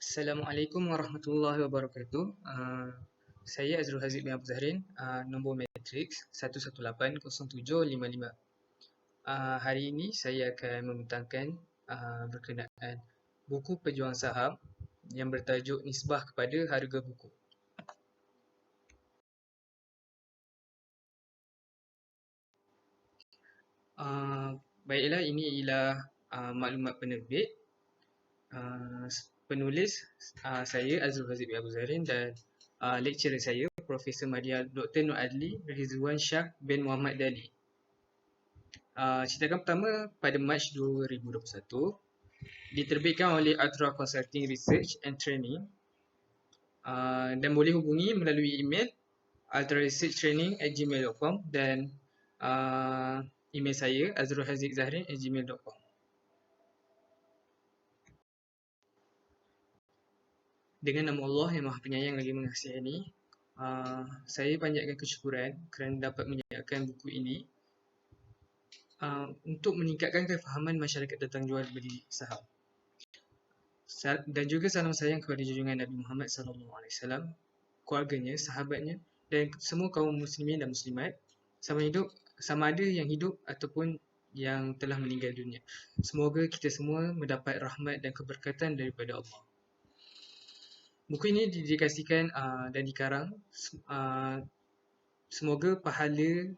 Assalamualaikum warahmatullahi wabarakatuh. Saya Azrul Haziq bin Abdul Zahrin, nombor matrix 1180755. Hari ini saya akan membentangkan berkenaan buku Pejuang Saham yang bertajuk Nisbah kepada Harga Buku. Baiklah, ini ialah maklumat penerbit. Penulis saya Azrul Haziq bin Abdul Zahrin dan lecturer saya Profesor Madya Dr. Nur Adli Rizwan Shah bin Muhammad Dali. Cetakan pertama pada Mac 2021 diterbitkan oleh Ultra Consulting Research and Training, dan boleh hubungi melalui email ultraresearchtraining@gmail.com dan email saya azrulhaziqzahrin@gmail.com. Dengan nama Allah yang Maha Penyayang lagi Mengasihani, saya panjatkan kesyukuran kerana dapat menyiapkan buku ini untuk meningkatkan kefahaman masyarakat tentang jual beli saham. Dan juga salam sayang kepada junjungan Nabi Muhammad SAW, keluarganya, sahabatnya dan semua kaum muslimin dan muslimat sama ada yang hidup ataupun yang telah meninggal dunia. Semoga kita semua mendapat rahmat dan keberkatan daripada Allah. Buku ini didedikasikan dan dikarang, semoga pahala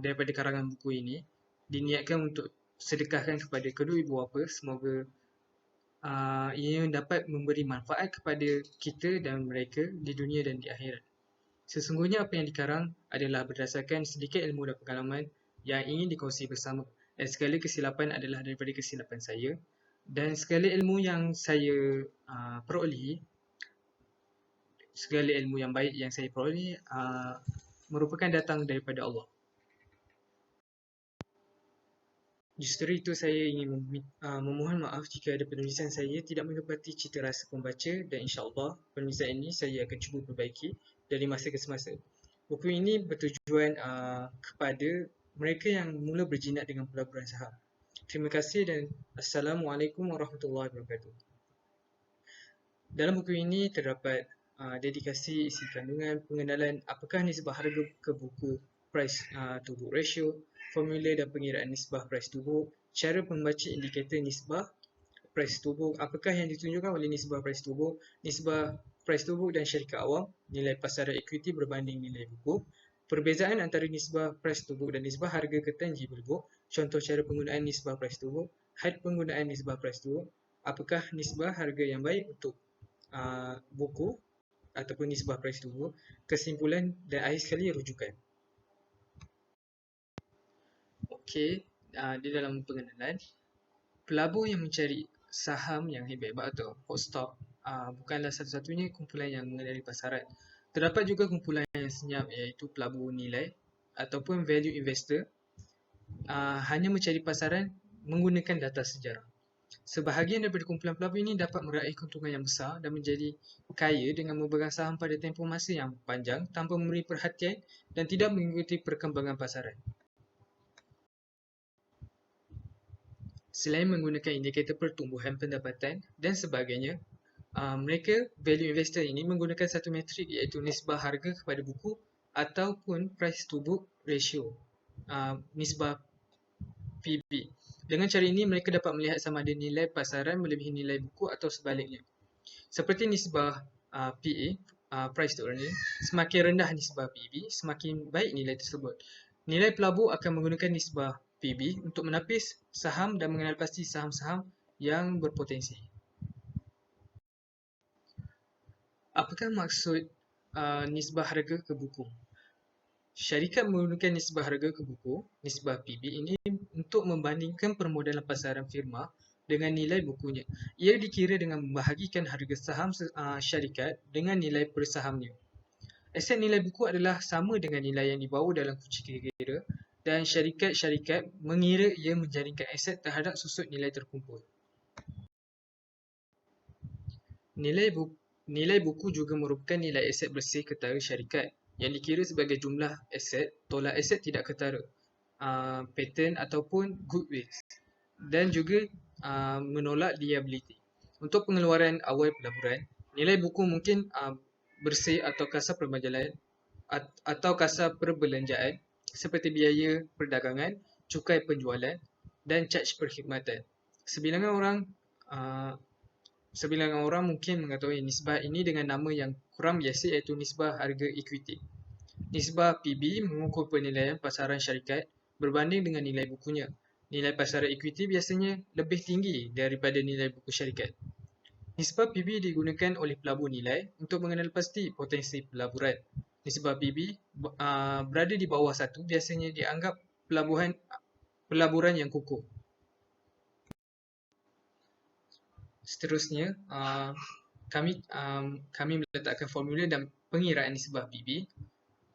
daripada karangan buku ini diniatkan untuk sedekahkan kepada kedua ibu bapa. Semoga ia dapat memberi manfaat kepada kita dan mereka di dunia dan di akhirat. Sesungguhnya apa yang dikarang adalah berdasarkan sedikit ilmu dan pengalaman yang ingin dikongsi bersama, dan segala kesilapan adalah daripada kesilapan saya, dan segala ilmu yang saya perolehi, segala ilmu yang baik yang saya perolehi merupakan datang daripada Allah. Justru itu saya ingin memohon maaf jika ada penulisan saya tidak menepati cita rasa pembaca, dan insya-Allah penulisan ini saya akan cuba perbaiki dari masa ke semasa. Buku ini bertujuan kepada mereka yang mula berjinak dengan pelaburan saham. Terima kasih dan Assalamualaikum warahmatullahi wabarakatuh. Dalam buku ini terdapat dedikasi isi kandungan, pengenalan apakah nisbah harga ke buku, price to book ratio, formula dan pengiraan nisbah price to book, cara membaca indikator nisbah price to book, apakah yang ditunjukkan oleh nisbah price to book, nisbah price to book dan syarikat awam, nilai pasaran equity berbanding nilai buku, perbezaan antara nisbah price to book dan nisbah harga ke tangible book, contoh cara penggunaan nisbah price to book, had penggunaan nisbah price to book, apakah nisbah harga yang baik untuk buku ataupun nisbah price to book, kesimpulan dan akhir sekali rujukan. Okey, di dalam pengenalan, pelabur yang mencari saham yang hebat atau hot stock bukanlah satu-satunya kumpulan yang mengenali pasaran. Terdapat juga kumpulan yang senyap, iaitu pelabur nilai ataupun value investor, hanya mencari pasaran menggunakan data sejarah. Sebahagian daripada kumpulan pelabur ini dapat meraih keuntungan yang besar dan menjadi kaya dengan memegang saham pada tempoh masa yang panjang tanpa memberi perhatian dan tidak mengikuti perkembangan pasaran. Selain menggunakan indikator pertumbuhan pendapatan dan sebagainya, mereka value investor ini menggunakan satu metrik, iaitu nisbah harga kepada buku ataupun price to book ratio, nisbah PB. Dengan cara ini mereka dapat melihat sama ada nilai pasaran melebihi nilai buku atau sebaliknya. Seperti nisbah PA, price to earning, semakin rendah nisbah PB, semakin baik nilai tersebut. Nilai pelabur akan menggunakan nisbah PB untuk menapis saham dan mengenal pasti saham-saham yang berpotensi. Apakah maksud nisbah harga ke buku? Syarikat menggunakan nisbah harga ke buku, nisbah PB ini untuk membandingkan permodalan pasaran firma dengan nilai bukunya. Ia dikira dengan membahagikan harga saham syarikat dengan nilai per sahamnya. Aset nilai buku adalah sama dengan nilai yang dibawa dalam kunci kira, dan syarikat-syarikat mengira ia menjaringkan aset terhadap susut nilai terkumpul. Nilai buku juga merupakan nilai aset bersih ketara syarikat yang dikira sebagai jumlah aset tolak aset tidak ketara, patent ataupun goodwill, dan juga menolak liability. Untuk pengeluaran awal pelaburan, nilai buku mungkin bersih atau kasar permajalan atau kasar perbelanjaan seperti biaya perdagangan, cukai penjualan dan caj perkhidmatan. Sebilangan orang uh, Sebilangan orang mungkin mengetahui nisbah ini dengan nama yang kurang biasa iaitu nisbah harga ekuiti. Nisbah PB mengukur penilaian pasaran syarikat berbanding dengan nilai bukunya. Nilai pasaran ekuiti biasanya lebih tinggi daripada nilai buku syarikat. Nisbah PB digunakan oleh pelabur nilai untuk mengenal pasti potensi pelaburan. Nisbah PB berada di bawah 1 biasanya dianggap pelaburan yang kukuh. Seterusnya, kami meletakkan formula dan pengiraan nisbah PB.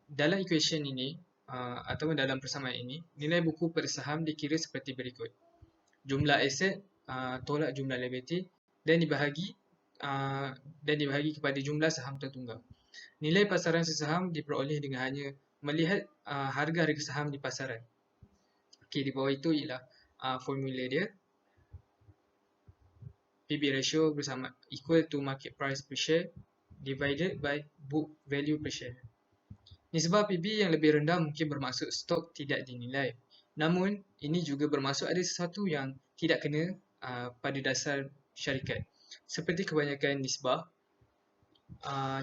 Dalam equation ini atau dalam persamaan ini, nilai buku per saham dikira seperti berikut. Jumlah aset tolak jumlah liability dan dibahagi kepada jumlah saham tertunggal. Nilai pasaran sesaham diperoleh dengan hanya melihat harga-harga saham di pasaran. Okey, di bawah itu ialah formula dia. PB ratio bersama equal to market price per share divided by book value per share. Nisbah PB yang lebih rendah mungkin bermaksud stok tidak dinilai. Namun, ini juga bermaksud ada sesuatu yang tidak kena pada dasar syarikat. Seperti kebanyakan nisbah,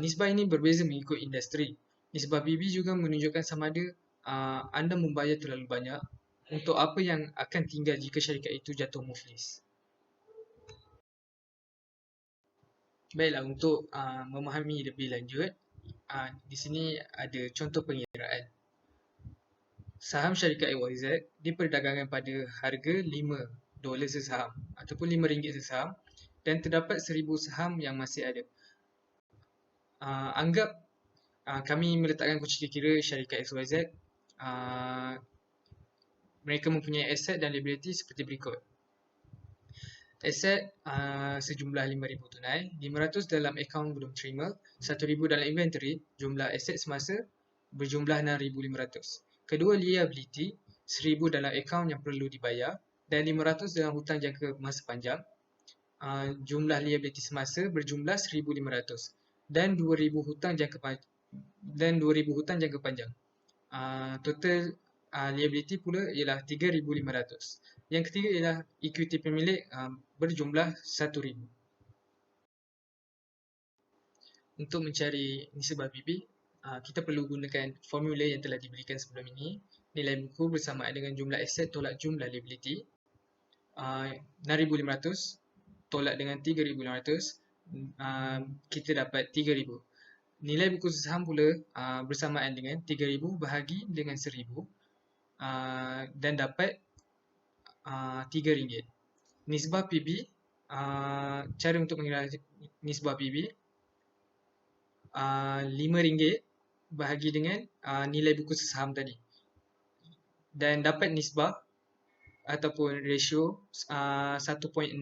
nisbah ini berbeza mengikut industri. Nisbah PB juga menunjukkan sama ada anda membayar terlalu banyak untuk apa yang akan tinggal jika syarikat itu jatuh muflis. Baiklah, untuk memahami lebih lanjut, di sini ada contoh pengiraan. Saham syarikat XYZ diperdagangkan pada harga $5 sesaham ataupun RM5 sesaham dan terdapat 1,000 saham yang masih ada. Anggap kami meletakkan kunci kira syarikat XYZ. Mereka mempunyai aset dan liability seperti berikut. Aset sejumlah RM5,000 tunai, RM500 dalam akaun belum terima, RM1,000 dalam inventory. Jumlah aset semasa berjumlah RM6,500. Kedua liability, RM1,000 dalam akaun yang perlu dibayar dan RM500 dalam hutang jangka masa panjang. Jumlah liability semasa berjumlah RM1,500 dan RM2,000 hutang jangka panjang. Total liability pula ialah RM3,500. Yang ketiga ialah equity pemilik berjumlah RM1,000. Untuk mencari nisbah PB, kita perlu gunakan formula yang telah diberikan sebelum ini. Nilai buku bersamaan dengan jumlah aset tolak jumlah liability. RM6,500 tolak dengan RM3,500, kita dapat RM3,000. Nilai buku sesaham pula bersamaan dengan RM3,000 bahagi dengan RM1,000 dan dapat RM3. Nisbah PB, cara untuk mengira nisbah PB, RM5 bahagi dengan nilai buku sesaham tadi dan dapat nisbah ataupun ratio 1.66.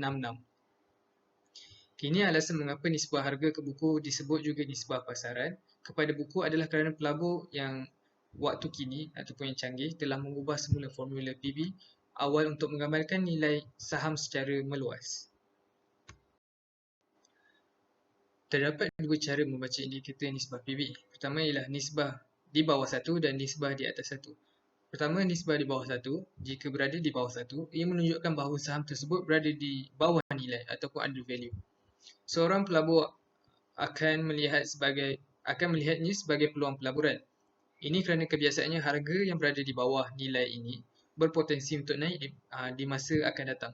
Ini alasan mengapa nisbah harga ke buku disebut juga nisbah pasaran kepada buku adalah kerana pelabur yang waktu kini ataupun yang canggih telah mengubah semula formula PB awal untuk menggambarkan nilai saham secara meluas. Terdapat dua cara membaca indikator nisbah PB. Pertama ialah nisbah di bawah 1 dan nisbah di atas 1. Pertama, nisbah di bawah 1. Jika berada di bawah 1, ia menunjukkan bahawa saham tersebut berada di bawah nilai ataupun under value. Seorang pelabur akan melihatnya sebagai peluang pelaburan. Ini kerana kebiasaannya harga yang berada di bawah nilai ini berpotensi untuk naik di masa akan datang.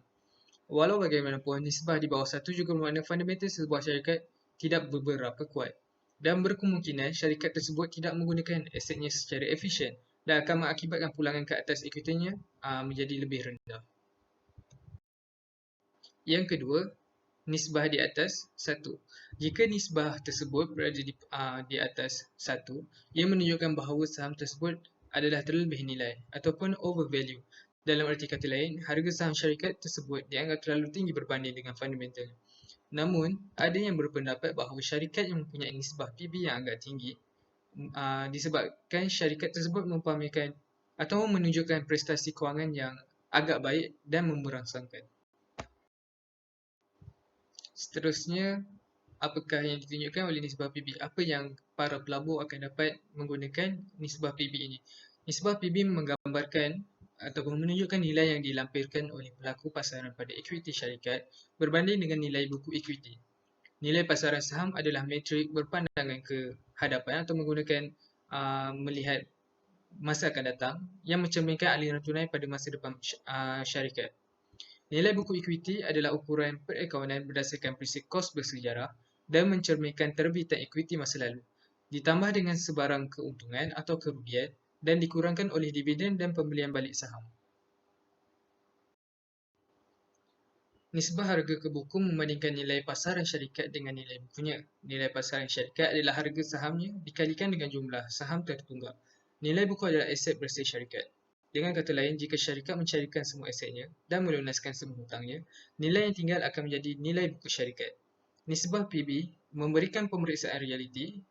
Walau bagaimanapun, nisbah di bawah 1 juga bermakna fundamental sebuah syarikat tidak beberapa kuat dan berkemungkinan syarikat tersebut tidak menggunakan asetnya secara efisien dan akan mengakibatkan pulangan ke atas ekuitinya menjadi lebih rendah. Yang kedua, nisbah di atas 1. Jika nisbah tersebut berada di atas 1, ia menunjukkan bahawa saham tersebut adalah terlebih nilai ataupun overvalue. Dalam erti kata lain, harga saham syarikat tersebut dianggap terlalu tinggi berbanding dengan fundamental. Namun, ada yang berpendapat bahawa syarikat yang mempunyai nisbah PB yang agak tinggi disebabkan syarikat tersebut mempamerkan atau menunjukkan prestasi kewangan yang agak baik dan memberangsangkan. Seterusnya, apakah yang ditunjukkan oleh nisbah PB? Apa yang para pelabur akan dapat menggunakan nisbah PB ini? Nisbah PB menggambarkan ataupun menunjukkan nilai yang dilampirkan oleh pelaku pasaran pada ekuiti syarikat berbanding dengan nilai buku ekuiti. Nilai pasaran saham adalah metrik berpandangan ke hadapan atau menggunakan melihat masa akan datang yang mencerminkan aliran tunai pada masa depan syarikat. Nilai buku ekuiti adalah ukuran perakaunan berdasarkan prinsip kos bersejarah dan mencerminkan terbitan ekuiti masa lalu, ditambah dengan sebarang keuntungan atau kerugian dan dikurangkan oleh dividen dan pembelian balik saham. Nisbah harga ke buku membandingkan nilai pasaran syarikat dengan nilai bukunya. Nilai pasaran syarikat adalah harga sahamnya dikalikan dengan jumlah saham tertunggak. Nilai buku adalah aset bersih syarikat. Dengan kata lain, jika syarikat mencairkan semua asetnya dan melunaskan semua hutangnya, nilai yang tinggal akan menjadi nilai buku syarikat. Nisbah PB memberikan pemeriksaan realiti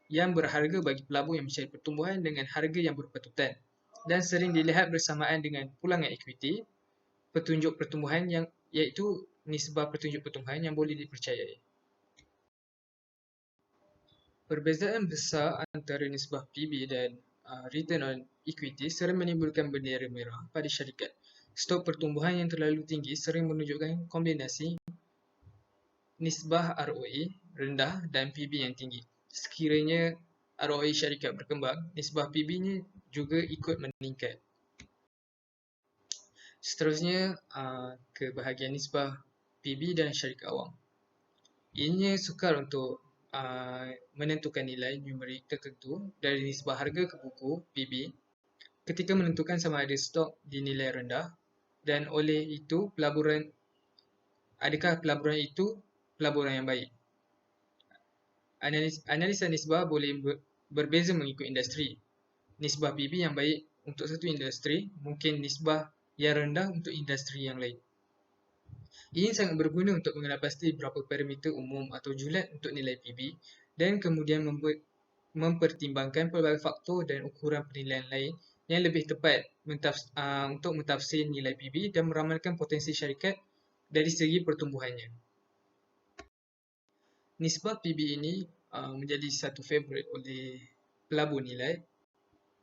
yang berharga bagi pelabur yang mencari pertumbuhan dengan harga yang berpatutan dan sering dilihat bersamaan dengan pulangan ekuiti, petunjuk pertumbuhan yang iaitu nisbah petunjuk pertumbuhan yang boleh dipercayai. Perbezaan besar antara nisbah PB dan return on equity sering menimbulkan bendera merah pada syarikat. Stok pertumbuhan yang terlalu tinggi sering menunjukkan kombinasi nisbah ROE rendah dan PB yang tinggi. Sekiranya ROE syarikat berkembang, nisbah PB-nya juga ikut meningkat. Seterusnya ke bahagian nisbah PB dan syarikat awam. Ianya sukar untuk menentukan nilai numerik tertentu dari nisbah harga ke buku PB ketika menentukan sama ada stok di nilai rendah dan oleh itu adakah pelaburan itu pelaburan yang baik. Analisa nisbah boleh berbeza mengikut industri. Nisbah PB yang baik untuk satu industri mungkin nisbah yang rendah untuk industri yang lain. Ini sangat berguna untuk mengenal pasti berapa parameter umum atau julat untuk nilai PB dan kemudian mempertimbangkan pelbagai faktor dan ukuran penilaian lain yang lebih tepat untuk mentafsir nilai PB dan meramalkan potensi syarikat dari segi pertumbuhannya. Nisbah PB ini menjadi satu favorit oleh pelabur nilai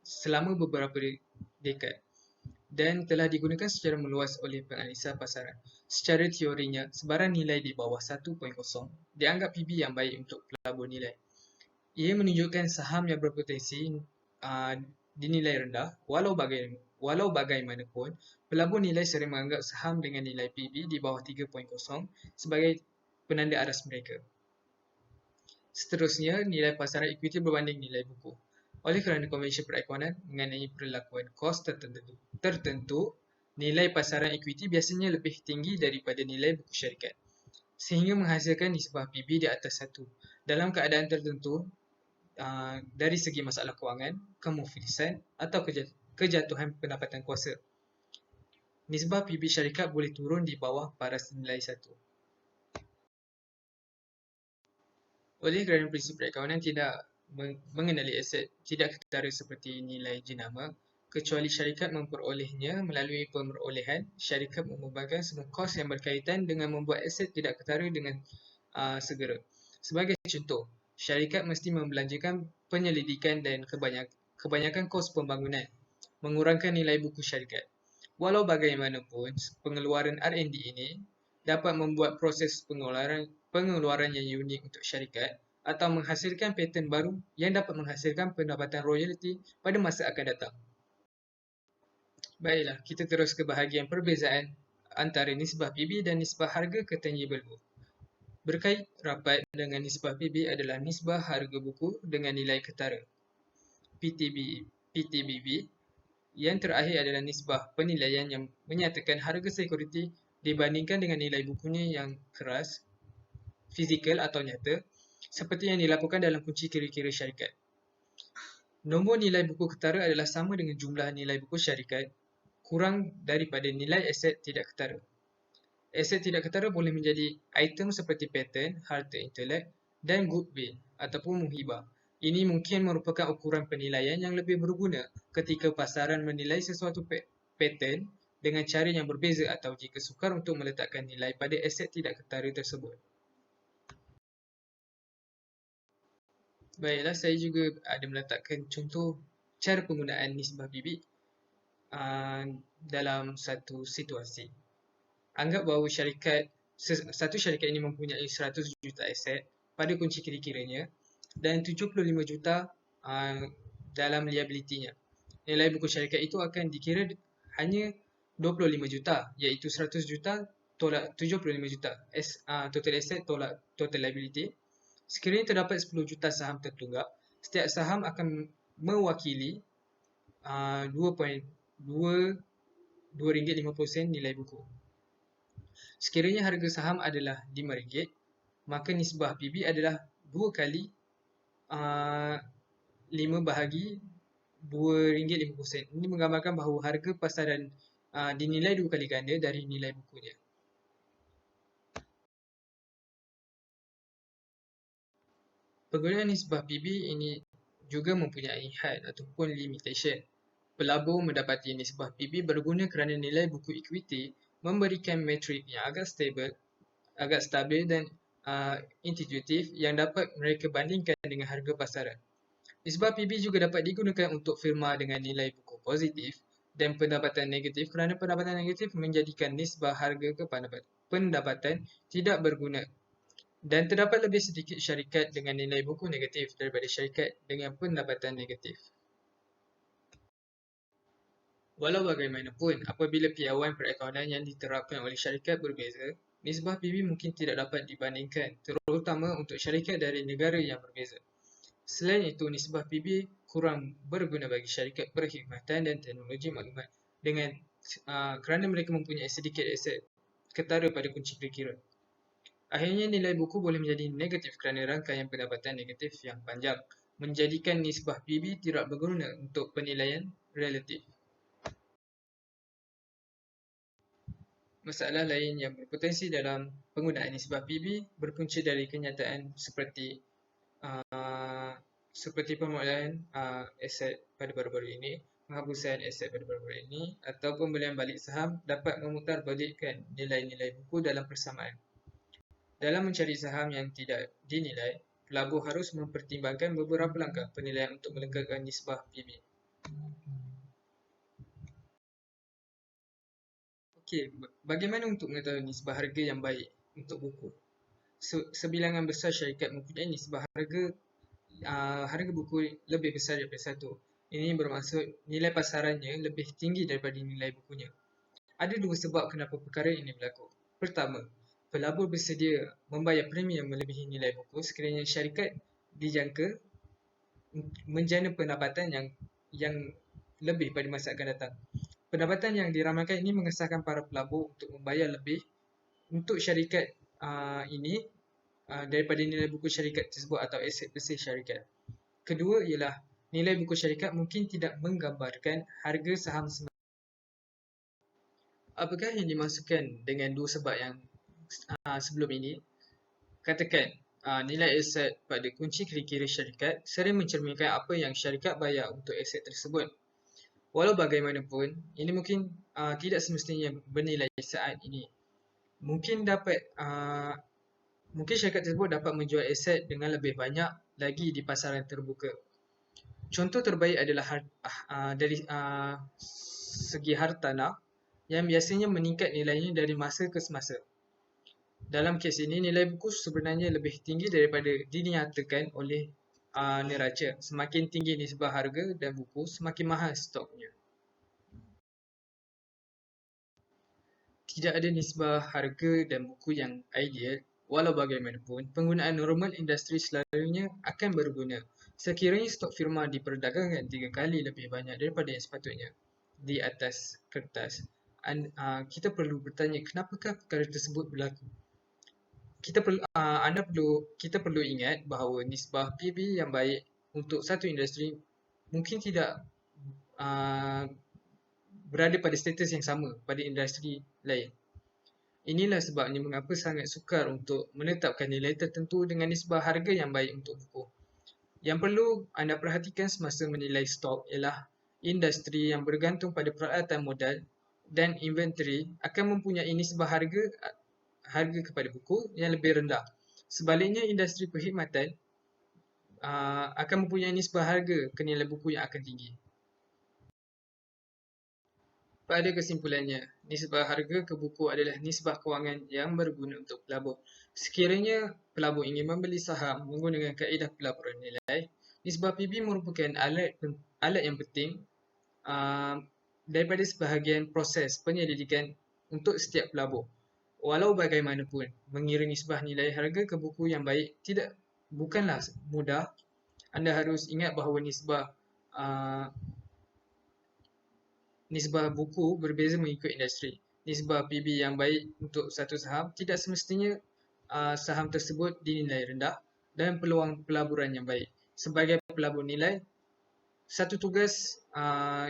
selama beberapa dekad dan telah digunakan secara meluas oleh penganalisa pasaran. Secara teorinya, sebarang nilai di bawah 1.0 dianggap PB yang baik untuk pelabur nilai. Ia menunjukkan saham yang berpotensi dinilai rendah, walau bagaimanapun, pelabur nilai sering menganggap saham dengan nilai PB di bawah 3.0 sebagai penanda aras mereka. Seterusnya, nilai pasaran ekuiti berbanding nilai buku. Oleh kerana konvensyen perakaunan mengenai perlakuan kos tertentu, nilai pasaran ekuiti biasanya lebih tinggi daripada nilai buku syarikat, sehingga menghasilkan nisbah PB di atas 1. Dalam keadaan tertentu, dari segi masalah kewangan, kemuflisan atau kejatuhan pendapatan kuasa, nisbah PB syarikat boleh turun di bawah paras nilai 1. Oleh kerana prinsip perakaunan tidak mengenali aset tidak ketara seperti nilai jenama, kecuali syarikat memperolehnya melalui pemerolehan, syarikat membebankan semua kos yang berkaitan dengan membuat aset tidak ketara dengan segera. Sebagai contoh, syarikat mesti membelanjakan penyelidikan dan kebanyakan kos pembangunan, mengurangkan nilai buku syarikat. Walau bagaimanapun, pengeluaran R&D ini dapat membuat proses pengeluaran yang unik untuk syarikat atau menghasilkan paten baru yang dapat menghasilkan pendapatan royalti pada masa akan datang. Baiklah, kita terus ke bahagian perbezaan antara nisbah PB dan nisbah harga ke tangible book. Berkait rapat dengan nisbah PB adalah nisbah harga buku dengan nilai ketara, PTBB. Yang terakhir adalah nisbah penilaian yang menyatakan harga sekuriti dibandingkan dengan nilai bukunya yang keras, fizikal atau nyata, seperti yang dilakukan dalam kunci kira-kira syarikat. Nombor nilai buku ketara adalah sama dengan jumlah nilai buku syarikat kurang daripada nilai aset tidak ketara. Aset tidak ketara boleh menjadi item seperti paten, harta intelek dan goodwill ataupun muhibah. Ini mungkin merupakan ukuran penilaian yang lebih berguna ketika pasaran menilai sesuatu paten dengan cara yang berbeza atau jika sukar untuk meletakkan nilai pada aset tidak ketara tersebut. Baiklah, saya juga ada meletakkan contoh cara penggunaan nisbah bibit dalam satu situasi. Anggap bahawa satu syarikat ini mempunyai 100 juta aset pada kunci kira-kiranya dan 75 juta dalam liability-nya. Nilai buku syarikat itu akan dikira hanya 25 juta, iaitu 100 juta tolak 75 juta. Total asset tolak total liability. Sekiranya terdapat 10 juta saham tertunggak, setiap saham akan mewakili 2.2 ringgit 50 sen nilai buku. Sekiranya harga saham adalah RM5, maka nisbah PB adalah 2 kali 5 bahagi RM2.50. Ini menggambarkan bahawa harga pasaran dinilai 2 kali ganda dari nilai bukunya. Penggunaan nisbah PB ini juga mempunyai had ataupun limitation. Pelabur mendapati nisbah PB berguna kerana nilai buku ekuiti memberikan metrik yang agak stabil dan intuitif yang dapat mereka bandingkan dengan harga pasaran. Nisbah PB juga dapat digunakan untuk firma dengan nilai buku positif dan pendapatan negatif kerana pendapatan negatif menjadikan nisbah harga ke pendapatan tidak berguna. Dan terdapat lebih sedikit syarikat dengan nilai buku negatif daripada syarikat dengan pendapatan negatif. Walau bagaimanapun, apabila piawai perakaunan yang diterapkan oleh syarikat berbeza, nisbah PB mungkin tidak dapat dibandingkan, terutama untuk syarikat dari negara yang berbeza. Selain itu, nisbah PB kurang berguna bagi syarikat perkhidmatan dan teknologi maklumat kerana mereka mempunyai sedikit aset ketara pada kunci kira-kira. Akhirnya, nilai buku boleh menjadi negatif kerana rangkaian pendapatan negatif yang panjang, menjadikan nisbah PB tidak berguna untuk penilaian relatif. Masalah lain yang berpotensi dalam penggunaan nisbah PB berpunca dari kenyataan seperti permulaan aset pada baru-baru ini, penghapusan aset pada baru-baru ini, atau pembelian balik saham dapat memutarbalikkan nilai-nilai buku dalam persamaan. Dalam mencari saham yang tidak dinilai, pelabur harus mempertimbangkan beberapa langkah penilaian untuk melegakan nisbah PB. Okey, bagaimana untuk mengetahui nisbah harga yang baik untuk buku? Sebilangan besar syarikat mempunyai nisbah harga buku lebih besar daripada satu. Ini bermaksud nilai pasarannya lebih tinggi daripada nilai bukunya. Ada dua sebab kenapa perkara ini berlaku. Pertama, pelabur bersedia membayar premium melebihi nilai buku sekiranya syarikat dijangka menjana pendapatan yang lebih pada masa akan datang. Pendapatan yang diramalkan ini mengesahkan para pelabur untuk membayar lebih untuk syarikat ini daripada nilai buku syarikat tersebut atau aset bersih syarikat. Kedua ialah nilai buku syarikat mungkin tidak menggambarkan harga saham semasa. Apakah yang dimaksudkan dengan dua sebab yang sebelum ini? Katakan nilai aset pada kunci kira-kira syarikat sering mencerminkan apa yang syarikat bayar untuk aset tersebut. Walau bagaimanapun, ini mungkin tidak semestinya bernilai saat ini. Mungkin syarikat tersebut dapat menjual aset dengan lebih banyak lagi di pasaran terbuka. Contoh terbaik adalah dari segi hartanah yang biasanya meningkat nilainya dari masa ke semasa. Dalam kes ini, nilai buku sebenarnya lebih tinggi daripada dinyatakan oleh neraca. Semakin tinggi nisbah harga dan buku, semakin mahal stoknya. Tidak ada nisbah harga dan buku yang ideal. Walau bagaimanapun, penggunaan normal industri selalunya akan berguna sekiranya stok firma diperdagangkan 3 kali lebih banyak daripada yang sepatutnya di atas kertas. Kita perlu bertanya kenapakah perkara tersebut berlaku. Kita perlu ingat bahawa nisbah PB yang baik untuk satu industri mungkin tidak berada pada status yang sama pada industri lain. Inilah sebabnya mengapa sangat sukar untuk menetapkan nilai tertentu dengan nisbah harga yang baik untuk buku. Yang perlu anda perhatikan semasa menilai stok ialah industri yang bergantung pada peralatan modal dan inventory akan mempunyai nisbah harga kepada buku yang lebih rendah. Sebaliknya, industri perkhidmatan akan mempunyai nisbah harga ke nilai buku yang akan tinggi. Pada kesimpulannya, nisbah harga ke buku adalah nisbah kewangan yang berguna untuk pelabur. Sekiranya pelabur ingin membeli saham menggunakan kaedah pelaburan nilai, nisbah PB merupakan alat yang penting daripada sebahagian proses penyelidikan untuk setiap pelabur. Walau bagaimanapun, mengira nisbah nilai harga ke buku yang baik bukanlah mudah. Anda harus ingat bahawa nisbah buku berbeza mengikut industri. Nisbah PB yang baik untuk satu saham tidak semestinya saham tersebut dinilai rendah dan peluang pelaburan yang baik. Sebagai pelabur nilai, satu tugas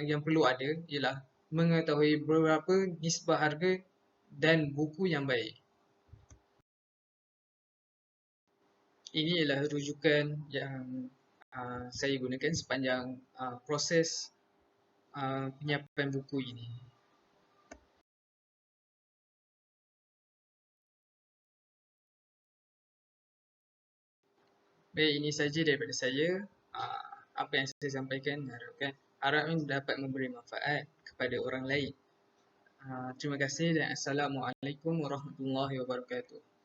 yang perlu ada ialah mengetahui berapa nisbah harga dan buku yang baik. Ini ialah rujukan yang saya gunakan sepanjang proses penyiapan buku ini. Baik, ini saja daripada saya. Apa yang saya sampaikan harapnya dapat memberi manfaat kepada orang lain. Terima kasih dan Assalamualaikum warahmatullahi wabarakatuh.